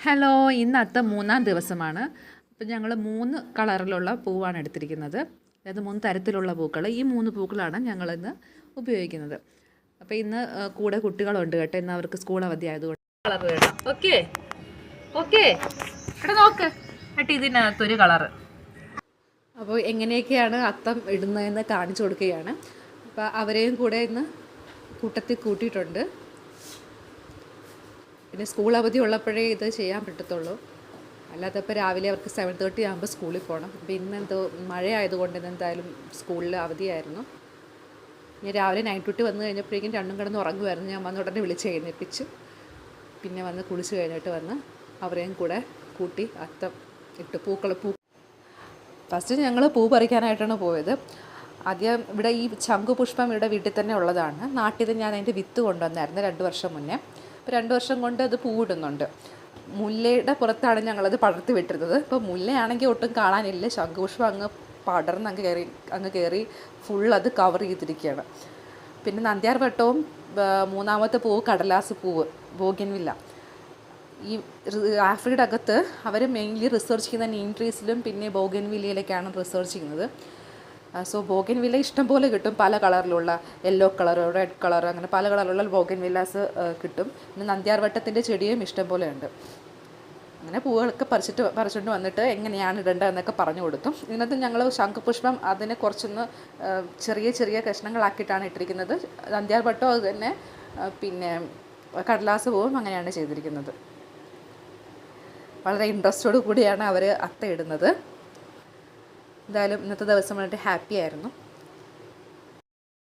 Hello, ഇന്നത്തെ മൂന്നാം ദിവസമാണ്. അപ്പം ഞങ്ങൾ 3 കളറിലുള്ള പൂവാണ് എടുത്തിരിക്കുന്നത്. അതായത് 3 തരത്തിലുള്ള പൂക്കൾ. ഈ 3 പൂക്കളാണ് ഞങ്ങളിന്ന് ഉപയോഗിക്കുന്നത്. അപ്പോൾ ഇന്ന് കൂടെ കുട്ടികളുണ്ട് കേട്ടോ. ഇന്ന് അവർക്ക് സ്കൂൾ അവധി ആയതുകൊണ്ട് കളർ വേണം. ഓക്കെ ഓക്കെ ഇവിടെ നോക്ക് കേട്ടോ, ഇതിനകത്തൊരു കളറ്. അപ്പോൾ എങ്ങനെയൊക്കെയാണ് അത്തം ഇടുന്നതെന്ന് കാണിച്ചു കൊടുക്കുകയാണ്. അപ്പോൾ അവരെയും കൂടെ ഇന്ന് കൂട്ടത്തിൽ കൂട്ടിയിട്ടുണ്ട്. പിന്നെ സ്കൂൾ അവധി ഉള്ളപ്പോഴേ ഇത് ചെയ്യാൻ പറ്റത്തുള്ളൂ. അല്ലാത്തപ്പോൾ രാവിലെ അവർക്ക് 7:30 ആകുമ്പോൾ സ്കൂളിൽ പോകണം. അപ്പോൾ ഇന്നെന്തോ മഴ ആയതുകൊണ്ട് ഇന്നെന്തായാലും സ്കൂളിൽ അവധിയായിരുന്നു. ഞാൻ രാവിലെ നൈറ്റ് ഡ്യൂട്ടി വന്നു കഴിഞ്ഞപ്പോഴേക്കും രണ്ടും കിടന്ന് ഉറങ്ങുമായിരുന്നു. ഞാൻ വന്ന് ഉടനെ വിളിച്ച് എഴുന്നേൽപ്പിച്ചു. പിന്നെ വന്ന് കുളിച്ച് കഴിഞ്ഞിട്ട് വന്ന് അവരെയും കൂടെ കൂട്ടി അത്തം ഇട്ട് ഫസ്റ്റ് ഞങ്ങൾ പൂ പറിക്കാനായിട്ടാണ് പോയത്. ആദ്യം ഇവിടെ ഈ ശംഖുപുഷ്പം ഇവിടെ വീട്ടിൽ തന്നെ ഉള്ളതാണ്. നാട്ടിൽ നിന്ന് ഞാൻ അതിൻ്റെ വിത്ത് കൊണ്ടുവന്നായിരുന്നു 2 വർഷം മുന്നേ. ഇപ്പോൾ 2 വർഷം കൊണ്ട് അത് പൂവിടുന്നുണ്ട്. മുല്ലയുടെ പുറത്താണ് ഞങ്ങളത് പടർത്തി വിട്ടിരുന്നത്. ഇപ്പോൾ മുല്ലയാണെങ്കിൽ ഒട്ടും കാണാനില്ല. ശംഖുപുഷ്പം അങ്ങ് പടർന്ന് അങ്ങ് കയറി ഫുൾ അത് കവർ ചെയ്തിരിക്കുകയാണ്. പിന്നെ നന്ദ്യാർ വട്ടവും മൂന്നാമത്തെ പൂവ് കടലാസ് പൂവ് ബോഗൻവില്ല. ഈ ആഫ്രിക്കയുടെ അകത്ത് അവർ മെയിൻലി റിസർച്ച് ചെയ്യുന്ന നീം ട്രീസിലും പിന്നെ ബോഗൻവില്ലയിലേക്കാണ് റിസർച്ച് ചെയ്യുന്നത്. സോ ബോഗൻവില്ല ഇഷ്ടം പോലെ കിട്ടും. പല കളറിലുള്ള യെല്ലോ കളർ, റെഡ് കളർ, അങ്ങനെ പല കളറിലുള്ള ബോഗൻവില്ലാസ് കിട്ടും. പിന്നെ നന്ദ്യാർ വട്ടത്തിൻ്റെ ചെടിയും ഇഷ്ടം പോലെ ഉണ്ട്. അങ്ങനെ പൂവുകളൊക്കെ പറിച്ചിട്ട് വന്നിട്ട് എങ്ങനെയാണ് ഇടേണ്ടതെന്നൊക്കെ പറഞ്ഞു കൊടുത്തു. ഇതിനകത്ത് ഞങ്ങൾ ശംഖുപുഷ്പം അതിനെ കുറച്ചൊന്ന് ചെറിയ ചെറിയ കഷ്ണങ്ങളാക്കിയിട്ടാണ് ഇട്ടിരിക്കുന്നത്. നന്ദ്യാർ വട്ടം അത് തന്നെ, പിന്നെ കടലാസ് പൂവും അങ്ങനെയാണ് ചെയ്തിരിക്കുന്നത്. വളരെ ഇൻട്രസ്റ്റോടു കൂടിയാണ് അവർ അത്ത ഇടുന്നത്. എന്തായാലും ഇന്നത്തെ ദിവസം വളരെ ഹാപ്പി ആയിരുന്നു.